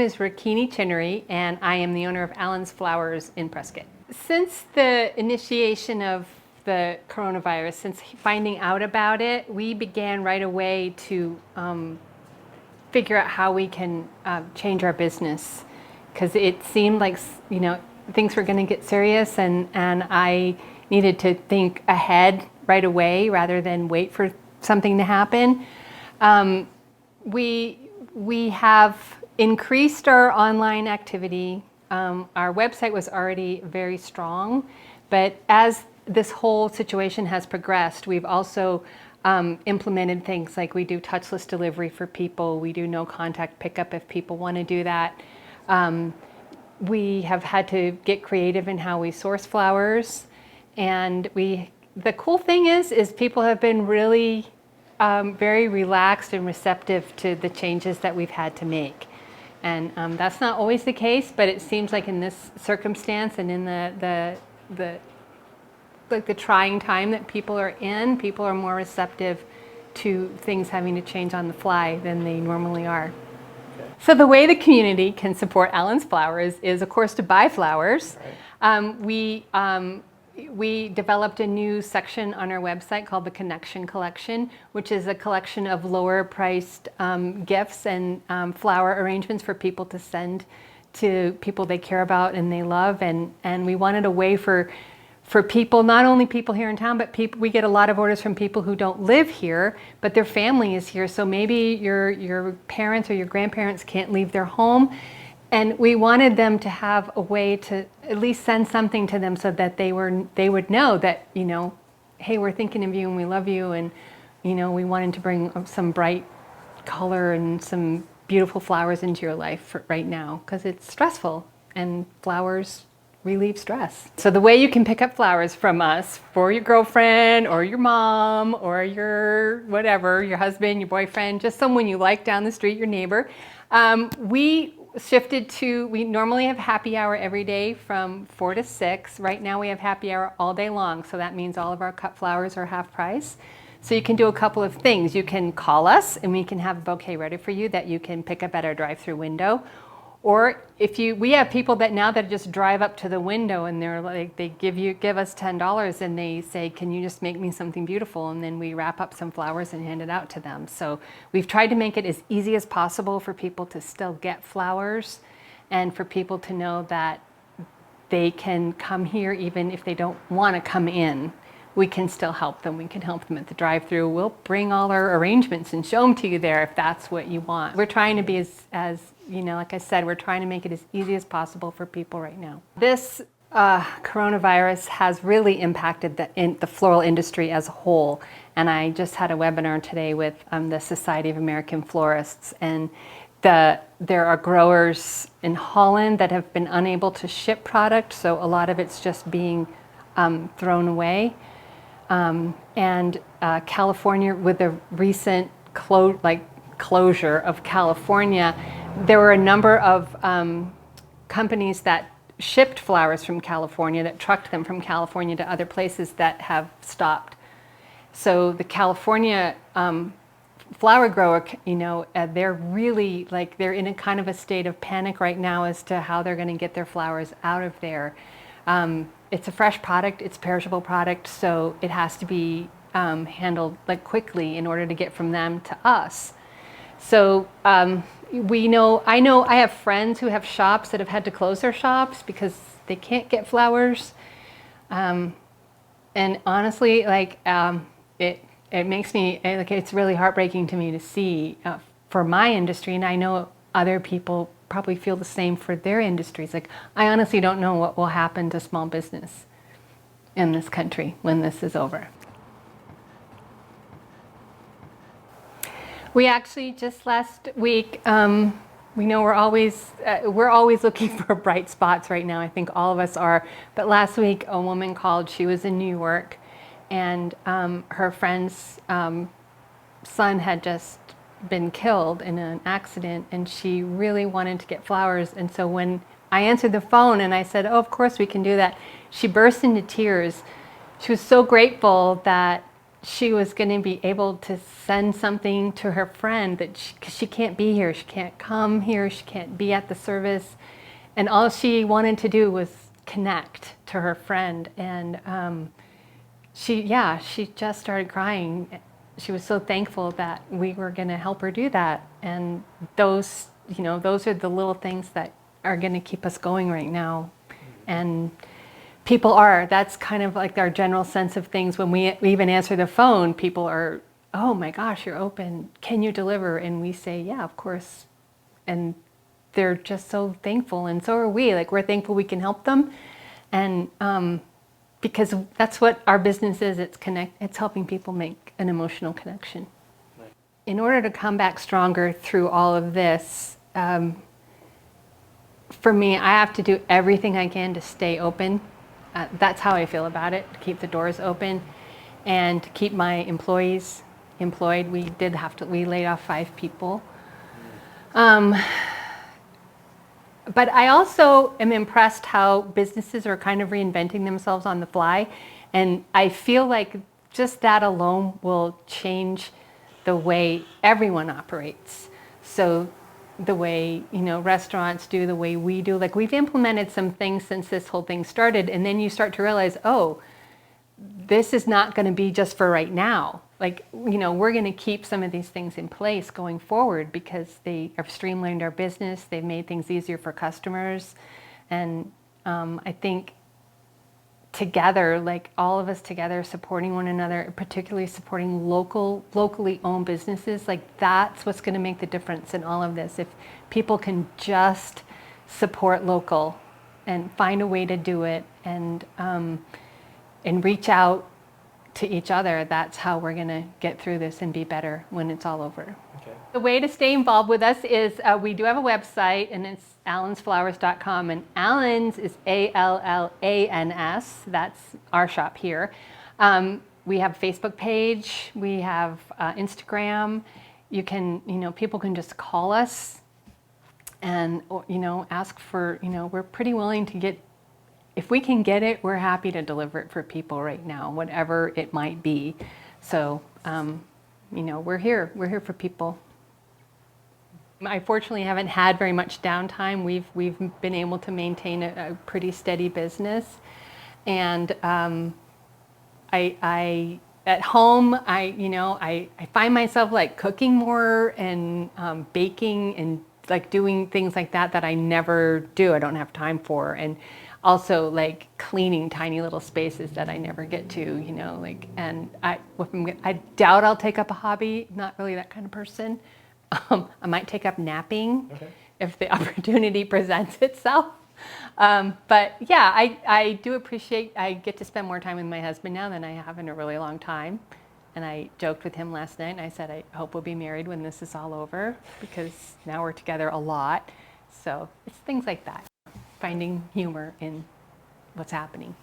name is Rakini Chinnery, and I am the owner of Allans Flowers in Prescott. Since the initiation of the coronavirus, since finding out about it, we began right away to figure out how we can change our business, because it seemed like, you know, things were going to get serious, and I needed to think ahead right away rather than wait for something to happen. We have increased our online activity. Our website was already very strong, but as this whole situation has progressed, we've also implemented things like we do touchless delivery for people. We do no contact pickup if people want to do that. We have had to get creative in how we source flowers, and the cool thing is people have been really very relaxed and receptive to the changes that we've had to make. And that's not always the case, but it seems like in this circumstance and in the trying time that people are in, people are more receptive to things having to change on the fly than they normally are. Okay. So the way the community can support Allans Flowers is, of course, to buy flowers. Right. We developed a new section on our website called the Connection Collection, which is a collection of lower priced gifts and flower arrangements for people to send to people they care about and they love. And we wanted a way for people, not only people here in town, but we get a lot of orders from people who don't live here, but their family is here. So maybe your parents or your grandparents can't leave their home. And we wanted them to have a way to at least send something to them so that they would know that, you know, hey, we're thinking of you and we love you, and, you know, we wanted to bring some bright color and some beautiful flowers into your life right now, because it's stressful and flowers relieve stress. So the way you can pick up flowers from us for your girlfriend or your mom or your whatever, your husband, your boyfriend, just someone you like down the street, your neighbor, we shifted to, we normally have happy hour every day from 4 to 6. Right now we have happy hour all day long, so that means all of our cut flowers are half price. So you can do a couple of things. You can call us and we can have a bouquet ready for you that you can pick up at our drive-through window. Or we have people that now that just drive up to the window and they're like, they give us $10 and they say, can you just make me something beautiful? And then we wrap up some flowers and hand it out to them. So we've tried to make it as easy as possible for people to still get flowers, and for people to know that they can come here even if they don't want to come in. We can still help them. We can help them at the drive-through. We'll bring all our arrangements and show them to you there if that's what you want. We're trying to be as you know, like I said, we're trying to make it as easy as possible for people right now. This coronavirus has really impacted the floral industry as a whole. And I just had a webinar today with the Society of American Florists, and there are growers in Holland that have been unable to ship product, so a lot of it's just being thrown away. And California, with the recent closure of California, there were a number of companies that shipped flowers from California, that trucked them from California to other places, that have stopped. So the California flower grower, you know, they're really they're in a kind of a state of panic right now as to how they're going to get their flowers out of there. It's a fresh product, it's perishable product, so it has to be handled quickly in order to get from them to us. So I have friends who have shops that have had to close their shops because they can't get flowers. And honestly, it makes me, it's really heartbreaking to me to see for my industry, and I know other people probably feel the same for their industries. I honestly don't know what will happen to small business in this country when this is over. We actually just last week, we know we're always looking for bright spots right now. I think all of us are. But last week, a woman called. She was in New York, and her friend's son had just been killed in an accident, and she really wanted to get flowers. And so when I answered the phone and I said, "Oh, of course we can do that," she burst into tears. She was so grateful that she was going to be able to send something to her friend that cause she can't be here, she can't come here, she can't be at the service, and all she wanted to do was connect to her friend. And she just started crying. She was so thankful that we were going to help her do that. And those are the little things that are going to keep us going right now. And that's kind of like our general sense of things. When we even answer the phone, people are, oh my gosh, you're open, can you deliver? And we say, yeah, of course. And they're just so thankful, and so are we. Like, we're thankful we can help them. And because that's what our business is, it's helping people make an emotional connection. Right. In order to come back stronger through all of this, for me, I have to do everything I can to stay open. That's how I feel about it, to keep the doors open and to keep my employees employed. We laid off 5 people. But I also am impressed how businesses are kind of reinventing themselves on the fly. And I feel like just that alone will change the way everyone operates. So the way, restaurants do, the way we do, like, we've implemented some things since this whole thing started. And then you start to realize, oh, this is not going to be just for right now. Like, we're going to keep some of these things in place going forward because they have streamlined our business. They've made things easier for customers. And I think together, like all of us together, supporting one another, particularly supporting locally owned businesses, like that's what's going to make the difference in all of this. If people can just support local and find a way to do it and reach out to each other, that's how we're going to get through this and be better when it's all over. Okay. The way to stay involved with us is we do have a website, and it's allansflowers.com, and Allans is Allans. That's our shop here. We have a Facebook page. We have Instagram. You can, people can just call us and, ask for, we're pretty willing to get. If we can get it, we're happy to deliver it for people right now, whatever it might be. So, we're here. We're here for people. I fortunately haven't had very much downtime. We've been able to maintain a pretty steady business, and I at home, I find myself like cooking more and baking and like doing things like that I never do. I don't have time for. And also like cleaning tiny little spaces that I never get to, and I doubt I'll take up a hobby. Not really that kind of person. I might take up napping if the opportunity presents itself. But yeah, I do appreciate, I get to spend more time with my husband now than I have in a really long time. And I joked with him last night and I said, I hope we'll be married when this is all over, because now we're together a lot. So it's things like that. Finding humor in what's happening.